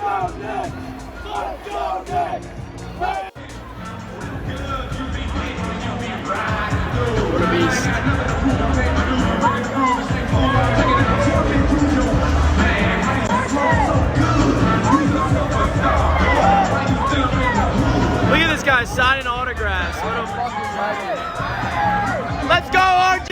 What a beast. Look at this guy signing autographs. Let's go, RJ!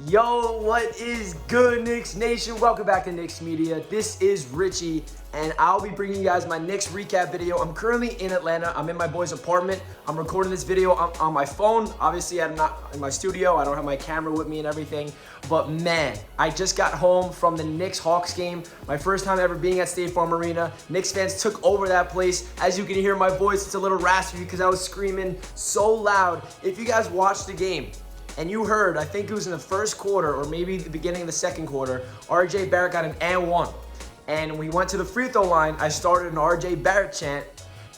Yo, what is good, Knicks Nation? Welcome back to Knicks Media. This is Richie, and I'll be bringing you guys my Knicks recap video. I'm currently in Atlanta. I'm in my boy's apartment. I'm recording this video on my phone. Obviously, I'm not in my studio. I don't have my camera with me and everything. But man, I just got home from the Knicks-Hawks game. My first time ever being at State Farm Arena. Knicks fans took over that place. As you can hear my voice, it's a little raspy because I was screaming so loud. If you guys watched the game, and you heard, I think it was in the first quarter or maybe the beginning of the second quarter, RJ Barrett got an and one. And we went to the free throw line. I started an RJ Barrett chant,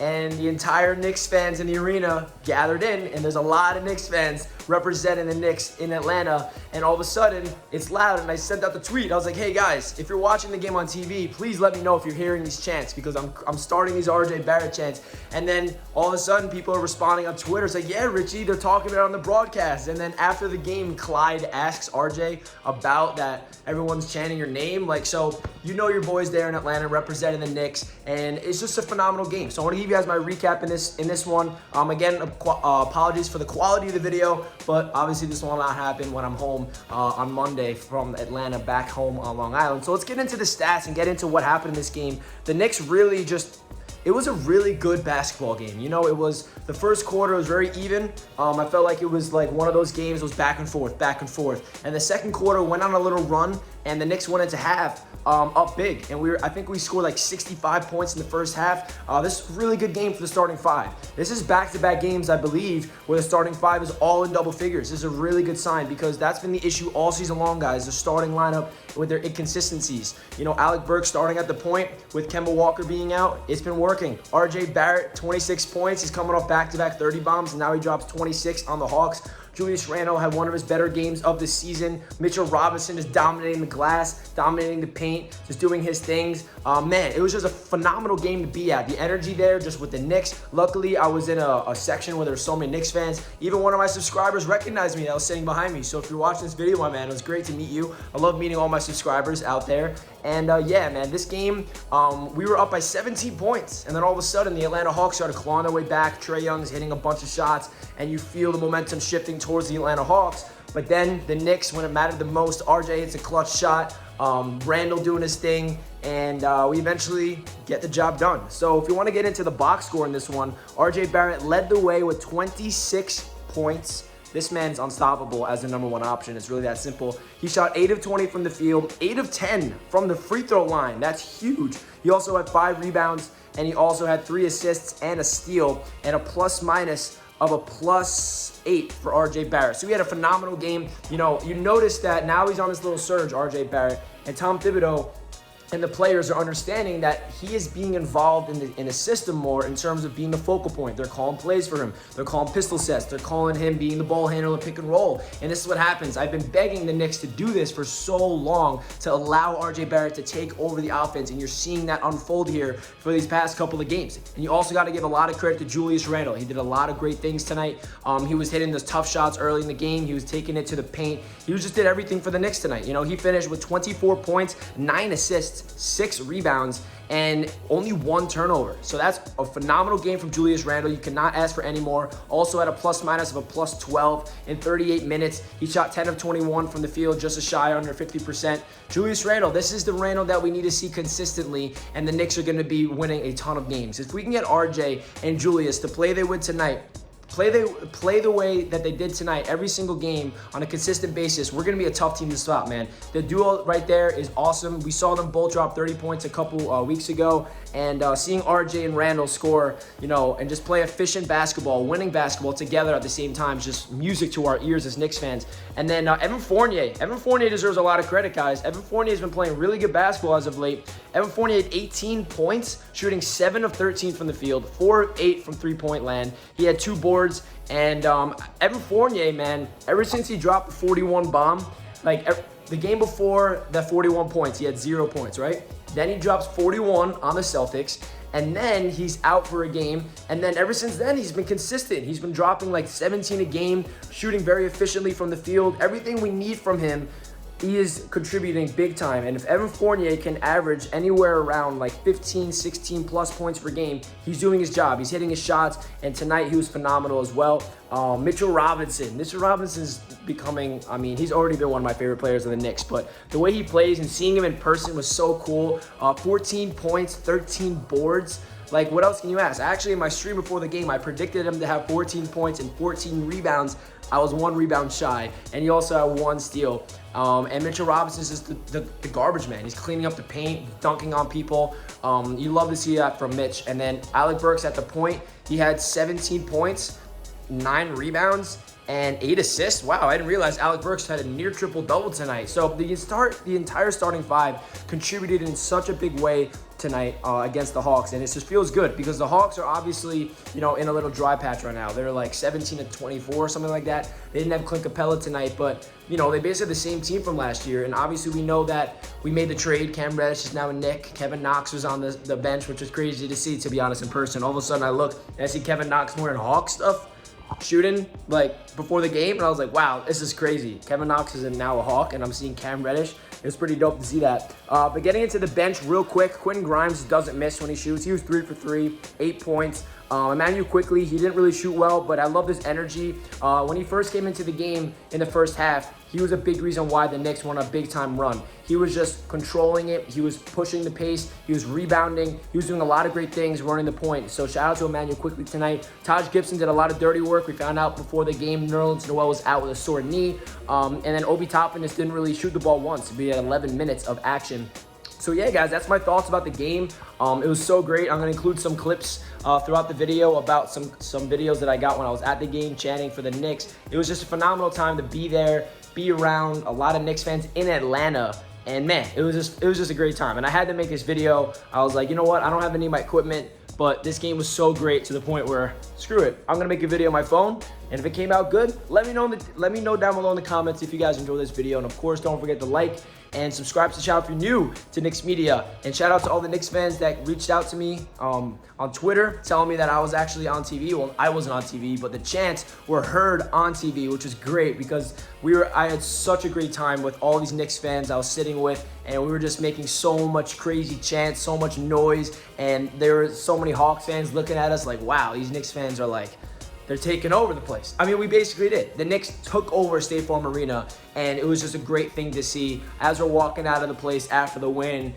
and the entire Knicks fans in the arena gathered in, and there's a lot of Knicks fans representing the Knicks in Atlanta, and all of a sudden, it's loud, and I sent out the tweet. I was like, hey guys, if you're watching the game on TV, please let me know if you're hearing these chants, because I'm starting these RJ Barrett chants, and then all of a sudden, people are responding on Twitter, saying, yeah, Richie, they're talking about it on the broadcast, and then after the game, Clyde asks RJ about that everyone's chanting your name, like, so you know your boys there in Atlanta representing the Knicks, and it's just a phenomenal game. So I want to give you guys my recap in this one. Again, apologies for the quality of the video, but obviously this will not happen when I'm home on Monday from Atlanta back home on Long Island. So let's get into the stats and get into what happened in this game. The Knicks really just, it was a really good basketball game. You know, it was, the first quarter was very even. I felt like it was like one of those games that was back and forth. And the second quarter went on a little run, and the Knicks went into half up big. And I think we scored like 65 points in the first half. This is a really good game for the starting five. This is back-to-back games, I believe, where the starting five is all in double figures. This is a really good sign because that's been the issue all season long, guys. The starting lineup with their inconsistencies. You know, Alec Burks starting at the point with Kemba Walker being out. It's been working. RJ Barrett, 26 points. He's coming off back-to-back 30 bombs, and now he drops 26 on the Hawks. Julius Randle had one of his better games of the season. Mitchell Robinson is dominating the glass, dominating the paint, just doing his things. Man, it was just a phenomenal game to be at. The energy there just with the Knicks. Luckily, I was in a section where there were so many Knicks fans. Even one of my subscribers recognized me that was sitting behind me. So if you're watching this video, my man, it was great to meet you. I love meeting all my subscribers out there. And yeah, man, this game, we were up by 17 points. And then all of a sudden, the Atlanta Hawks started clawing their way back. Trae Young's hitting a bunch of shots, and you feel the momentum shifting towards the Atlanta Hawks. But then the Knicks, when it mattered the most, RJ hits a clutch shot, Randall doing his thing, and we eventually get the job done. So if you want to get into the box score in this one, RJ Barrett led the way with 26 points. This man's unstoppable as the number one option. It's really that simple. He shot 8 of 20 from the field, 8 of 10 from the free throw line. That's huge. He also had 5 rebounds, and he also had 3 assists and a steal, and a plus-minus of a +8 for RJ Barrett. So he had a phenomenal game. You know, you notice that now he's on this little surge, RJ Barrett, and Tom Thibodeau and the players are understanding that he is being involved in the system more in terms of being the focal point. They're calling plays for him. They're calling pistol sets. They're calling him being the ball handler, pick and roll. And this is what happens. I've been begging the Knicks to do this for so long, to allow RJ Barrett to take over the offense, and you're seeing that unfold here for these past couple of games. And you also got to give a lot of credit to Julius Randle. He did a lot of great things tonight. He was hitting those tough shots early in the game. He was taking it to the paint. He just did everything for the Knicks tonight. You know, he finished with 24 points, 9 assists, 6 rebounds, and only 1 turnover. So that's a phenomenal game from Julius Randle. You cannot ask for any more. Also had a plus-minus of a +12 in 38 minutes. He shot 10 of 21 from the field, just a shy under 50%. Julius Randle, this is the Randle that we need to see consistently, and the Knicks are going to be winning a ton of games. If we can get RJ and Julius to play they would tonight, play the way that they did tonight, every single game on a consistent basis, we're going to be a tough team to stop, man. The duo right there is awesome. We saw them both drop 30 points a couple weeks ago, and seeing RJ and Randle score, you know, and just play efficient basketball, winning basketball together at the same time is just music to our ears as Knicks fans. And then Evan Fournier deserves a lot of credit, guys. Evan Fournier has been playing really good basketball as of late. Evan Fournier had 18 points, shooting 7 of 13 from the field, 4 of 8 from three-point land. He had 2 boards. And Evan Fournier, man, ever since he dropped the 41 bomb, like the game before that 41 points, he had 0 points, right? Then he drops 41 on the Celtics, and then he's out for a game. And then ever since then, he's been consistent. He's been dropping like 17 a game, shooting very efficiently from the field. Everything we need from him, he is contributing big time. And if Evan Fournier can average anywhere around like 15, 16 plus points per game, he's doing his job. He's hitting his shots. And tonight he was phenomenal as well. Mitchell Robinson's becoming, I mean, he's already been one of my favorite players of the Knicks, but the way he plays and seeing him in person was so cool. 14 points, 13 boards. Like, what else can you ask? Actually, in my stream before the game, I predicted him to have 14 points and 14 rebounds. I was 1 rebound shy, and he also had 1 steal. And Mitchell Robinson is just the garbage man. He's cleaning up the paint, dunking on people. You love to see that from Mitch. And then Alec Burks at the point, he had 17 points, 9 rebounds, and 8 assists. Wow, I didn't realize Alec Burks had a near triple-double tonight. So the entire starting 5 contributed in such a big way tonight against the Hawks, and it just feels good because the Hawks are obviously, you know, in a little dry patch right now. They're like 17-24, something like that. They didn't have Clint Capella tonight, but you know, they basically the same team from last year. And obviously, we know that we made the trade. Cam Reddish is now a Knick. Kevin Knox was on the bench, which was crazy to see, to be honest, in person. All of a sudden, I look and I see Kevin Knox wearing Hawk stuff, shooting like before the game, and I was like, wow, this is crazy. Kevin Knox is now a Hawk, and I'm seeing Cam Reddish. It was pretty dope to see that. But getting into the bench real quick, Quentin Grimes doesn't miss when he shoots. He was 3 for 3, 8 points. Emmanuel Quickly, he didn't really shoot well, but I love his energy. When he first came into the game in the first half, he was a big reason why the Knicks won a big-time run. He was just controlling it. He was pushing the pace. He was rebounding. He was doing a lot of great things running the point. So shout out to Emmanuel Quickly tonight. Taj Gibson did a lot of dirty work. We found out before the game Nerlens Noel was out with a sore knee. And then Obi Toppin just didn't really shoot the ball once. We had 11 minutes of action. So yeah, guys, that's my thoughts about the game. It was so great. I'm gonna include some clips throughout the video about some videos that I got when I was at the game chanting for the Knicks. It was just a phenomenal time to be there, be around a lot of Knicks fans in Atlanta. And man, it was just a great time. And I had to make this video. I was like, you know what? I don't have any of my equipment, but this game was so great to the point where, screw it. I'm gonna make a video on my phone, and if it came out good, let me know down below in the comments if you guys enjoyed this video. And of course, don't forget to like and subscribe to the channel if you're new to Knicks Media. And shout out to all the Knicks fans that reached out to me on Twitter telling me that I was actually on TV. Well, I wasn't on TV, but the chants were heard on TV, which was great because I had such a great time with all these Knicks fans I was sitting with, and we were just making so much crazy chants, so much noise, and there were so many Hawks fans looking at us like, wow, these Knicks fans are like, they're taking over the place. I mean, we basically did. The Knicks took over State Farm Arena, and it was just a great thing to see. As we're walking out of the place after the win,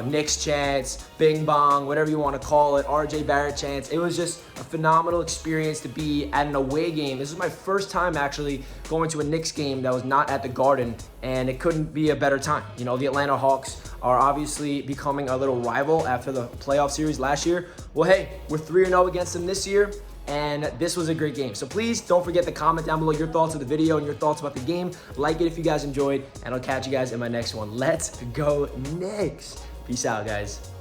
Knicks chants, bing bong, whatever you want to call it, RJ Barrett chants. It was just a phenomenal experience to be at an away game. This was my first time actually going to a Knicks game that was not at the Garden, and it couldn't be a better time. You know, the Atlanta Hawks are obviously becoming a little rival after the playoff series last year. Well, hey, we're 3-0 against them this year. And this was a great game. So please don't forget to comment down below your thoughts of the video and your thoughts about the game. Like it if you guys enjoyed, and I'll catch you guys in my next one. Let's go Knicks. Peace out, guys.